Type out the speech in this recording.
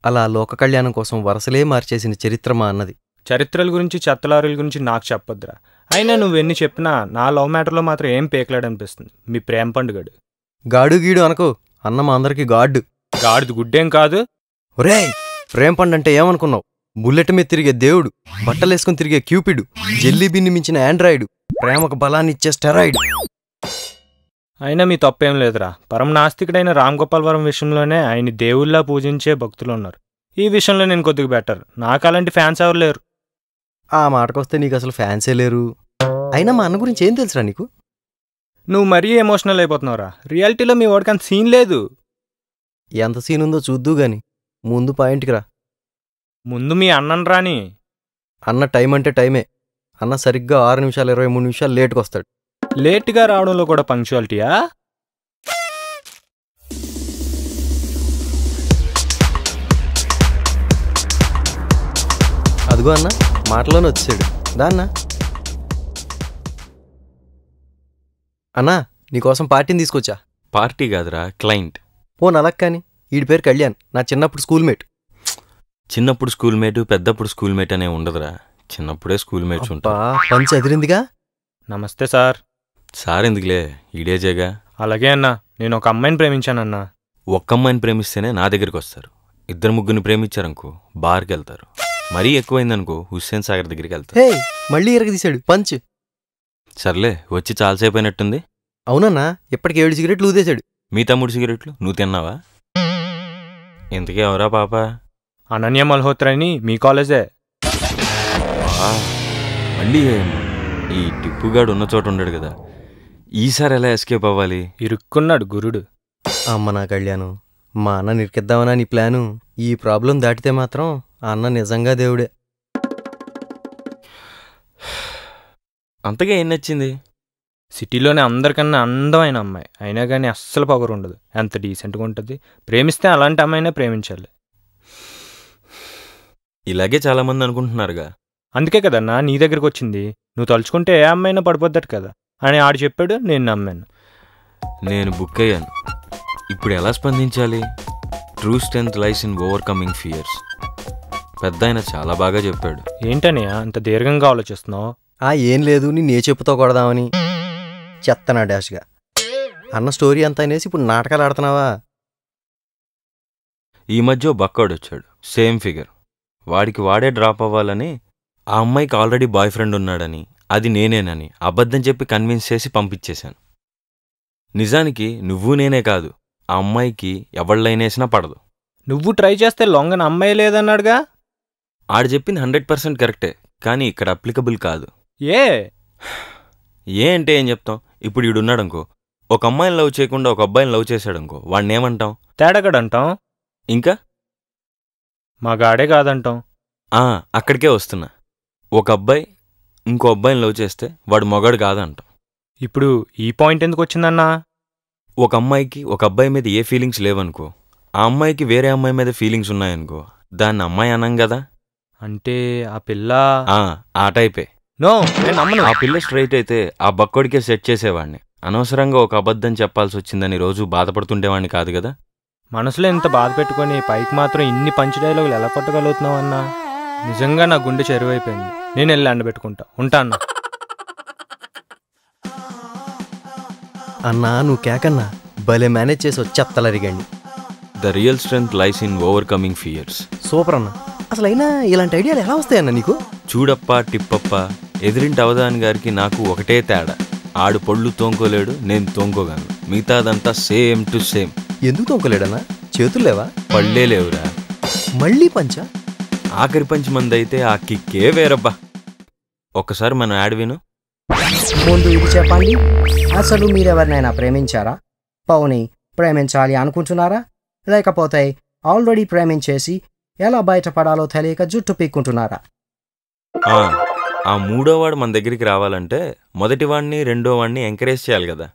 అలా లోక కళ్యాణం కోసం వరసలే మార్చేసిన చరిత్ర మా అన్నది. చరిత్రల గురించి చెత్తలారీల గురించి నాకు చెప్పొద్దురా. అయినా నువ్వెన్ని చెప్పినా నా లవ్ మ్యాటర్లో మాత్రం ఏం పేకలాడనిపిస్తుంది మీ ప్రేమ పండుగడు. గాడు గీడు అనకో, అన్న మా అందరికి గాడ్డు. గాడిది గుడ్డేం కాదు. ఒరేయ్, ప్రేమ పండు అంటే ఏమనుకున్నావు? బుల్లెట్ మీద తిరిగే దేవుడు, బట్టలేసుకుని తిరిగే క్యూపిడ్, జెల్లీ బిన్ని మించిన ఆండ్రాయిడ్, ప్రేమకు బలాన్ని ఇచ్చే స్టెరాయిడ్. అయినా మీ తప్పేం లేదురా. పరమ నాస్తికుడైన రామ్ గోపాల్ వరం విషయంలోనే ఆయన్ని దేవుళ్ళా పూజించే భక్తులు ఉన్నారు. ఈ విషయంలో నేను కొద్దిగా బెటర్. నాకు అలాంటి ఫ్యాన్స్ ఎవరు లేరు. ఆ మాటకొస్తే నీకు అసలు ఫ్యాన్సే లేరు. అయినా మా అన్న గురించి ఏం తెలుసురా నీకు? నువ్వు మరీ ఎమోషనల్ అయిపోతున్నావురా. రియాలిటీలో మీ వాడికి అంత సీన్ లేదు. ఎంత సీన్ ఉందో చూద్దూ గాని ముందు పాయింట్కి రా. ముందు మీ అన్నను రాని. అన్న టైం అంటే టైమే. అన్న సరిగ్గా 6 నిమిషాలు 23 నిమిషాలు లేటుకు వస్తాడు. లేట్గా రావడంలో కూడా పంక్చువాలిటీయా? అదిగో అన్న మాటలోనే వచ్చాడు. దాన్న అన్నా, నీకోసం పార్టీని తీసుకొచ్చా. పార్టీ కాదురా, క్లయింట్. ఓ నలక్ కాని, వీడి పేరు కళ్యాణ్, నా చిన్నప్పుడు స్కూల్మేట్. చిన్నప్పుడు స్కూల్మేటు పెద్దప్పుడు స్కూల్మేట్ అనే ఉండదురా. చిన్నప్పుడే స్కూల్మేట్స్ ఉంటారు. పంచి అదిరిందిగా. నమస్తే సార్. సార్ ఎందుకులే, ఈడేజేగా. అలాగే అన్నా, నేను ఒక అమ్మాయిని ప్రేమించానన్నా. ఒక్క అమ్మాయిని ప్రేమిస్తేనే నా దగ్గరికి వస్తారు. 2-3 ప్రేమించారనుకో బార్కి వెళ్తారు. మరీ ఎక్కువైందనుకో హుస్సేన్ సాగర్ దగ్గరికి వెళ్తారు. హే, మళ్ళీ ఎరగదీశాడు పంచ్. సర్లే, వచ్చి చాలాసేపు అయినట్టుంది. అవునన్నా, ఇప్పటికి 7 సిగరెట్లు ఊదేశాడు. మీ తమ్ముడు సిగరెట్లు నువ్వు తిన్నావా? ఇంతకీ ఎవరా పాప? అనన్య మల్హోత్రా అని మీ కాలేజే. మళ్ళీ ఈ టిప్పుగాడు ఉన్న చోట ఉన్నాడు కదా, ఈసారి ఎలా ఎస్కేప్ అవ్వాలి? ఇరుక్కున్నాడు గురుడు. అమ్మ నా కళ్యాణం, మా అన్న నిరికిద్దామనా నీ ప్లాను? ఈ ప్రాబ్లం దాటితే మాత్రం ఆ అన్న నిజంగా దేవుడే. అంతగా ఏం నచ్చింది? సిటీలోనే అందరికన్నా అందమైన అమ్మాయి, అయినా కానీ అస్సలు పొగరు ఉండదు. ఎంత డీసెంట్గా ఉంటుంది. ప్రేమిస్తే అలాంటి అమ్మాయినే ప్రేమించాలి. ఇలాగే చాలామంది అనుకుంటున్నారుగా. అందుకే కదన్నా నీ దగ్గరికి వచ్చింది. నువ్వు తలుచుకుంటే ఏ అమ్మాయినా పడిపోద్దట కదా అని ఆడు చెప్పాడు. నేను నమ్మాను. నేను బుక్ అయ్యాను. ఇప్పుడు ఎలా స్పందించాలి? True strength lies in overcoming fears. పెద్ద ఆయన చాలా బాగా చెప్పాడు. ఏంటనయ్య అంత దీర్ఘంగా ఆలోచిస్తున్నావు? ఏం లేదు, నిన్నే చెప్పుతో కొడదామని. చెత్తనా డాష్గా అన్న స్టోరీ అంతా అనేసి ఇప్పుడు నాటకాలు ఆడుతున్నావా? ఈ మధ్య బక్కాడు వచ్చాడు, సేమ్ ఫిగర్. వాడికి వాడే డ్రాప్ అవ్వాలని, ఆ అమ్మాయికి ఆల్రెడీ బాయ్ ఫ్రెండ్ ఉన్నాడని, అది నేనేనని అబద్ధం చెప్పి కన్విన్స్ చేసి పంపించేశాను. నిజానికి నువ్వు నేనే కాదు, ఆ అమ్మాయికి ఎవళ్ళైనేసినా పడదు. నువ్వు ట్రై చేస్తే లొంగన అమ్మాయి లేదన్నాడుగా. ఆడు చెప్పింది 100% కరెక్టే, కానీ ఇక్కడ అప్లికబుల్ కాదు. ఏ అంటే ఏం చెప్తాం? ఇప్పుడు ఈడున్నాడనుకో, ఒక అమ్మాయిని లవ్ చేయకుండా ఒక అబ్బాయిని లవ్ చేశాడనుకో, వాడిని ఏమంటాం? తేడాగడంటాం. ఇంకా మా గాడే కాదంటాం. అక్కడికే వస్తున్నా. ఒక అబ్బాయి ఇంకో అబ్బాయిని లవ్ చేస్తే వాడు మొగాడు కాదంటాం. ఇప్పుడు ఈ పాయింట్ ఎందుకు వచ్చిందన్నా? ఒక అమ్మాయికి ఒక అబ్బాయి మీద ఏ ఫీలింగ్స్ లేవనుకో, ఆ అమ్మాయికి వేరే అమ్మాయి మీద ఫీలింగ్స్ ఉన్నాయనుకో, దాన్ని అమ్మాయి అనం కదా. అంటే ఆ పిల్ల ఆ టైపే. నో, నేను నమ్మను. ఆ పిల్ల స్ట్రైట్ అయితే ఆ బక్కోడికే సెట్ చేసేవాడిని. అనవసరంగా ఒక అబద్ధం చెప్పాల్సి వచ్చిందని రోజు బాధపడుతుండేవాడిని కాదు కదా. మనసులో ఇంత బాధ పెట్టుకుని పైకి మాత్రం ఇన్ని పంచ్ డైలాగులు ఎలా కొట్టగలుగుతున్నావు అన్నా? నిజంగా నా గుండె చెరువైపోయింది. నేను వెళ్ళి ఎండబెట్టుకుంటా. ఉంటా అన్నా. అన్నా నువ్వు కేకన్నా భలే మేనేజ్ చేసి చెత్తలరిగండి. The real strength lies in overcoming fears. Super అన్న. అసలు అయినా ఇలాంటి ఐడియాలు ఎలా వస్తాయన్నా నీకు? చూడప్ప టిప్పప్ప, ఎదిరింటి అవధాని గారికి నాకు ఒకటే తేడా. ఆడు పళ్ళు తోంకోలేడు, నేను తోంకోగలను. మిగతాదంతా సేమ్ టు సేమ్. ఎందుకు తోంకోలేడన్నా? చేతులు లేవా? పళ్ళే లేవురా. మళ్ళీ పంచా? ఆఖరి పంచి మంది అయితే ఆ కిక్కే వేరబ్బా. ఒక్కసారి మనం యాడ్ విను. ముందు ఇది చెప్పండి, అసలు మీరెవరినైనా ప్రేమించారా? పౌని ప్రేమించాలి అనుకుంటున్నారా? లేకపోతే ఆల్రెడీ ప్రేమించేసి ఎలా బయటపడాలో తెలియక జుట్టు పీక్కుంటున్నారా? ఆ మూడోవాడు మన దగ్గరికి రావాలంటే మొదటివాడిని రెండోవాడిని ఎంకరేజ్ చేయాలి కదా.